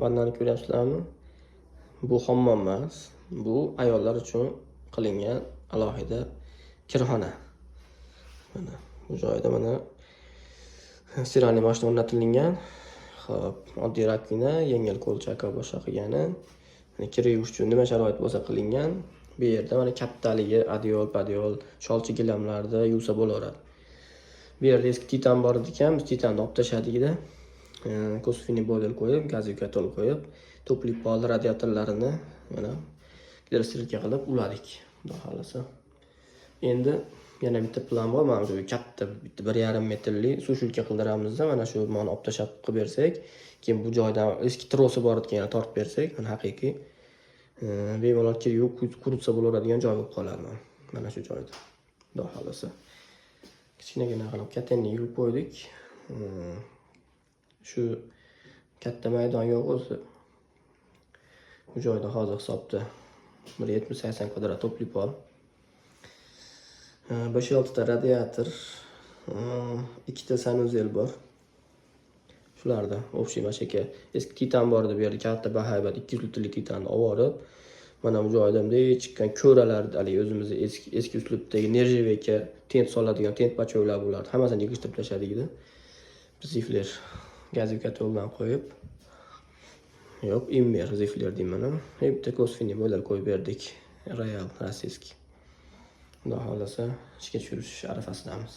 vannani ko'ryapsizlarmi? Bu hammom emas. Bu ayollar uchun qilingan alohida kirxona. Mana bu joyda mana sirali mashina o'rnatilgan. Xo'p, oddiy rakvina, yengil qo'lchak va boshqa qilgani. Kir yuvish uchun nima sharoit bo'lsa qilingan. Bu yerda mana kattaligi adyol, sholchi gilamlarda yuvsa bo'laveradi. Bu yerda eski titan bor ekan, biz titanni olib tashladikda, kosfini boiler qo'yib, gazivkator qo'yib, to'pli pol radiatorlarini mana gidrostrelka qilib uladik, xudo xolasa. Endi yana bitta plan bor, mana shu katta 1,5 metrli sushilka qildiramizda, mana shu mani olib tashlab qilib bersak, keyin bu joydan eski trosi bor ekan, yana tortib bersak, mana haqiqiy bemalol kir yuvib quritsa bo'laveradigan joy bo'lib qoladi mana shu joyda. Xudo xolasa. Kichkinagina qilib katanni yuvib qo'ydik. Shu katta maydon yo'q o'zi. Bu joyda hozir hisobda 170-80 kvadrat to'pli pol. 5-6 ta radiator, 2 ta sanuzel bor. Shularda общий mashaka eski titan bor edi, bu yerda katta bahaybat 200 litrli titanni olib, mana bu joyda bunday chiqqan ko'ralar, hali o'zimizning eski uslubdagi nerjeveka tent soladigan tent pachoylar bo'lardi. Hammasini yig'ishtirib tashladikda. Zifler gazivkator bilan qo'yib, yo'q, immer zifler deyman. Bitta kosfini bo'lar qo'yib berdik. Royal rossiyskiy. Xudo xolasa ishga tushirish arafasidamiz.